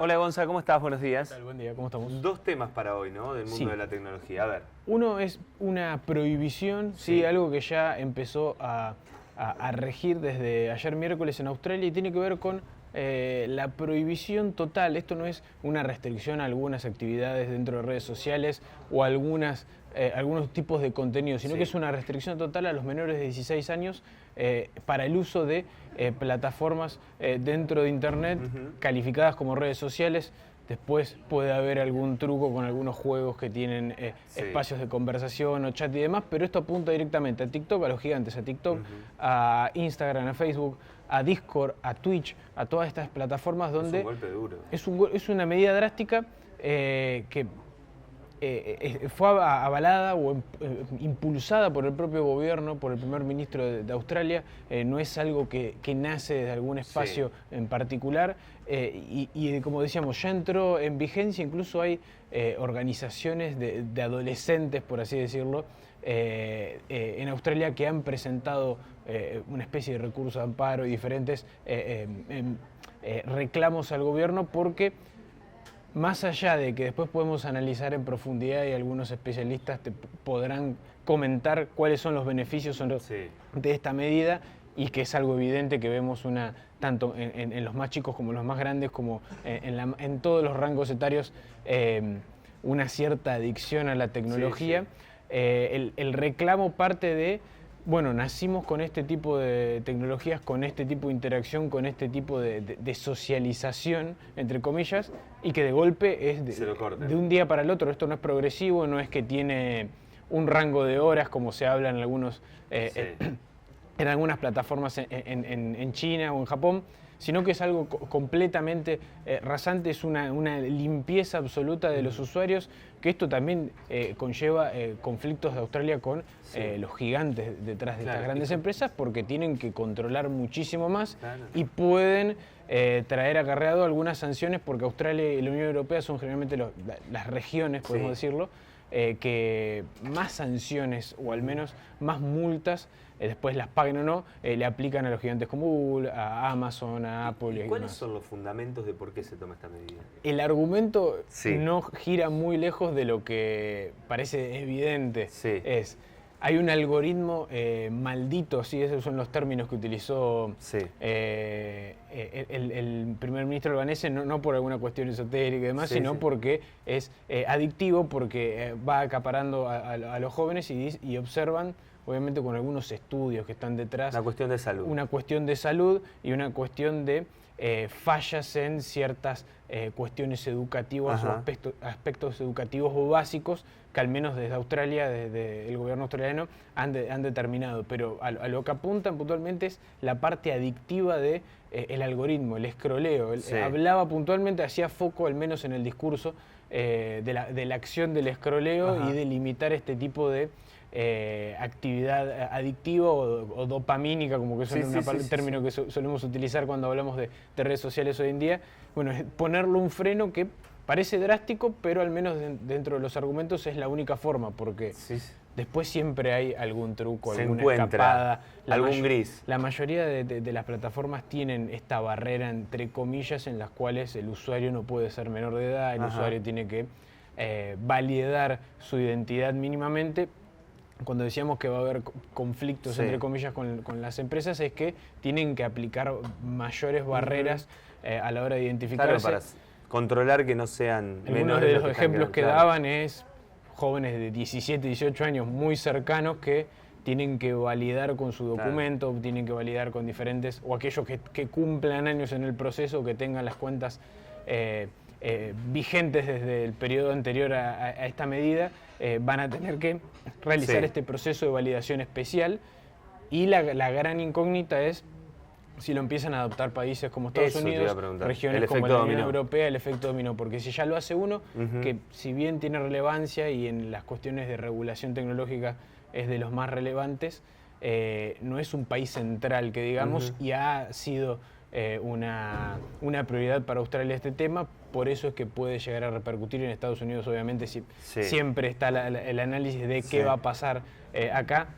Hola Gonza, ¿cómo estás? Buenos días. ¿Qué tal? Buen día, ¿cómo estamos? Dos temas para hoy, ¿no? Del mundo de la tecnología. A ver. Uno es una prohibición, sí, algo que ya empezó a regir desde ayer miércoles en Australia y tiene que ver con la prohibición total. Esto no es una restricción a algunas actividades dentro de redes sociales o algunos tipos de contenido, sino que es una restricción total a los menores de 16 años para el uso de plataformas dentro de Internet calificadas como redes sociales. Después puede haber algún truco con algunos juegos que tienen espacios de conversación o chat y demás, pero esto apunta directamente a TikTok, a los gigantes, a TikTok, a Instagram, a Facebook, a Discord, a Twitch, a todas estas plataformas donde... Es un golpe duro. Es una medida drástica que fue avalada o impulsada por el propio gobierno, por el primer ministro de Australia. No es algo que nace de algún espacio en particular y como decíamos, ya entró en vigencia. Incluso hay organizaciones de adolescentes, por así decirlo, en Australia que han presentado una especie de recurso de amparo y diferentes reclamos al gobierno porque... Más allá de que después podemos analizar en profundidad y algunos especialistas te podrán comentar cuáles son los beneficios de esta medida y que es algo evidente que vemos tanto en los más chicos como en los más grandes, como en todos los rangos etarios, una cierta adicción a la tecnología. El reclamo parte de... Bueno, nacimos con este tipo de tecnologías, con este tipo de interacción, con este tipo de socialización, entre comillas, y que de golpe es de un día para el otro. Esto no es progresivo, no es que tiene un rango de horas como se habla en algunas plataformas en China o en Japón, sino que es algo completamente rasante, es una limpieza absoluta de los usuarios, que esto también conlleva conflictos de Australia con los gigantes detrás de estas grandes empresas, porque tienen que controlar muchísimo más y pueden traer acarreado algunas sanciones, porque Australia y la Unión Europea son generalmente las regiones, podemos decirlo, que más sanciones o al menos más multas, después las paguen o no, le aplican a los gigantes como Google, a Amazon, a Apple. ¿Y cuáles son los fundamentos de por qué se toma esta medida? El argumento no gira muy lejos de lo que parece evidente. Hay un algoritmo maldito, esos son los términos que utilizó el primer ministro albanese, no por alguna cuestión esotérica y demás, sino porque es adictivo, porque va acaparando a los jóvenes y observan, obviamente con algunos estudios que están detrás. Una cuestión de salud. Una cuestión de salud y una cuestión de fallas en ciertas cuestiones educativas o aspectos educativos o básicos que al menos desde Australia, desde el gobierno australiano, han determinado. Pero a lo que apuntan puntualmente es la parte adictiva de el algoritmo, el escroleo. Hablaba puntualmente, hacía foco al menos en el discurso de la acción del escroleo y de limitar este tipo de actividad adictiva o dopamínica, como que es un término que solemos utilizar cuando hablamos de redes sociales hoy en día. Bueno, es ponerle un freno que parece drástico, pero al menos dentro de los argumentos es la única forma, porque después siempre hay algún truco, alguna escapada, algún gris. La mayoría de las plataformas tienen esta barrera, entre comillas, en las cuales el usuario no puede ser menor de edad, el usuario tiene que validar su identidad mínimamente. Cuando decíamos que va a haber conflictos, entre comillas, con las empresas, es que tienen que aplicar mayores barreras a la hora de identificarse. Claro, para controlar que no sean menores. Algunos de los ejemplos que daban es jóvenes de 17, 18 años muy cercanos que tienen que validar con su documento, tienen que validar con diferentes, o aquellos que cumplan años en el proceso, que tengan las cuentas vigentes desde el periodo anterior a esta medida, van a tener que realizar este proceso de validación especial. Y la gran incógnita es si lo empiezan a adoptar países como Estados Unidos, regiones como la Unión Europea, el efecto dominó. Porque si ya lo hace uno, que si bien tiene relevancia y en las cuestiones de regulación tecnológica es de los más relevantes, no es un país central que digamos, y ha sido una prioridad para Australia este tema. Por eso es que puede llegar a repercutir en Estados Unidos, obviamente, siempre está el análisis de qué va a pasar acá.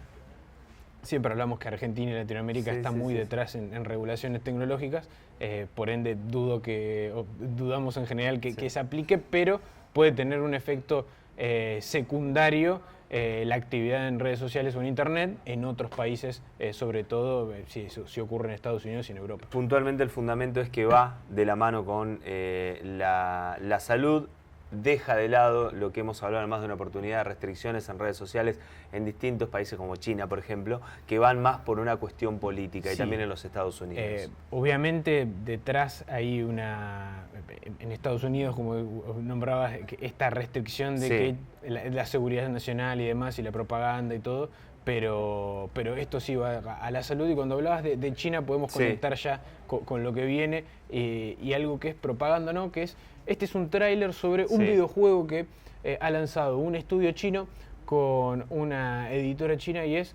siempre hablamos que Argentina y Latinoamérica están muy detrás en regulaciones tecnológicas, por ende dudamos en general que se aplique, pero puede tener un efecto secundario la actividad en redes sociales o en Internet en otros países, sobre todo si ocurre en Estados Unidos y en Europa. Puntualmente el fundamento es que va de la mano con la salud, deja de lado lo que hemos hablado en más de una oportunidad, restricciones en redes sociales en distintos países como China, por ejemplo, que van más por una cuestión política y también en los Estados Unidos. Obviamente detrás hay en Estados Unidos, como nombrabas, esta restricción de que la seguridad nacional y demás, y la propaganda y todo, pero esto sí va a la salud, y cuando hablabas de China podemos conectar ya con lo que viene y algo que es propaganda, ¿no? Que este es un tráiler sobre un videojuego que ha lanzado un estudio chino con una editora china, y es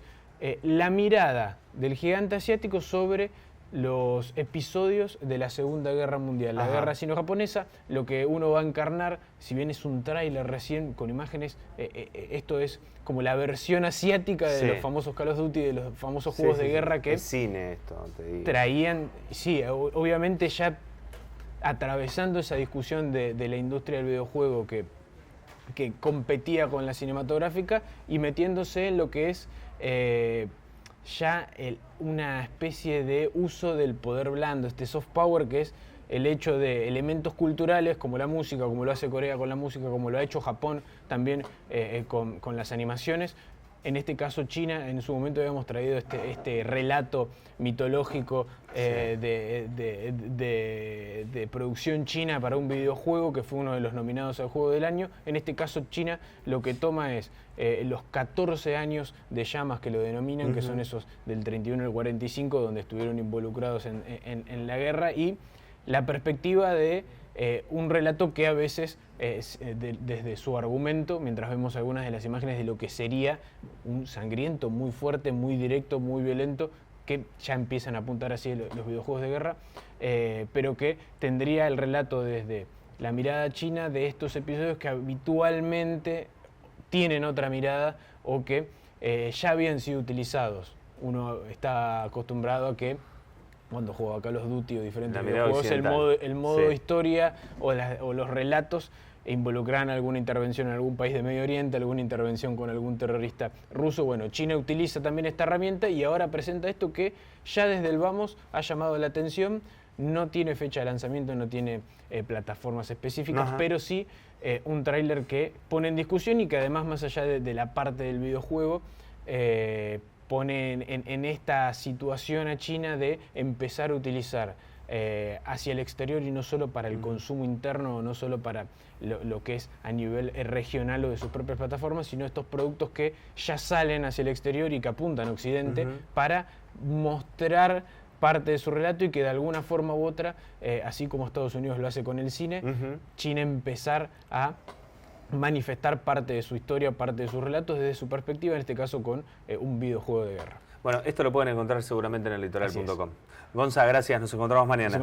la mirada del gigante asiático sobre los episodios de la Segunda Guerra Mundial, la guerra sino-japonesa. Lo que uno va a encarnar, si bien es un tráiler recién con imágenes, esto es como la versión asiática de los famosos Call of Duty, de los famosos juegos de guerra que es cine esto, te digo. Traían, obviamente ya atravesando esa discusión de la industria del videojuego que competía con la cinematográfica, y metiéndose en lo que es una especie de uso del poder blando, este soft power, que es el hecho de elementos culturales como la música, como lo hace Corea con la música, como lo ha hecho Japón también con las animaciones. En este caso China, en su momento habíamos traído este relato mitológico de producción china para un videojuego, que fue uno de los nominados al Juego del Año. En este caso China lo que toma es los 14 años de llamas, que lo denominan, que son esos del 31 al 45, donde estuvieron involucrados en la guerra, y la perspectiva de un relato que a veces, desde su argumento, mientras vemos algunas de las imágenes de lo que sería un sangriento, muy fuerte, muy directo, muy violento, que ya empiezan a apuntar así los videojuegos de guerra, pero que tendría el relato desde la mirada china de estos episodios que habitualmente tienen otra mirada, o que ya habían sido utilizados. Uno está acostumbrado a que cuando juega Call of Duty o diferentes videojuegos, el modo historia o los relatos involucran alguna intervención en algún país de Medio Oriente, alguna intervención con algún terrorista ruso. Bueno, China utiliza también esta herramienta y ahora presenta esto que ya desde el vamos ha llamado la atención. No tiene fecha de lanzamiento, no tiene plataformas específicas, pero sí un tráiler que pone en discusión, y que además, más allá de la parte del videojuego, pone en esta situación a China de empezar a utilizar hacia el exterior, y no solo para el consumo interno, no solo para lo que es a nivel regional o de sus propias plataformas, sino estos productos que ya salen hacia el exterior y que apuntan a Occidente para mostrar parte de su relato, y que de alguna forma u otra, así como Estados Unidos lo hace con el cine, China empezar a manifestar parte de su historia, parte de sus relatos desde su perspectiva, en este caso con un videojuego de guerra. Bueno, esto lo pueden encontrar seguramente en ellitoral.com. Gonza, gracias, nos encontramos mañana.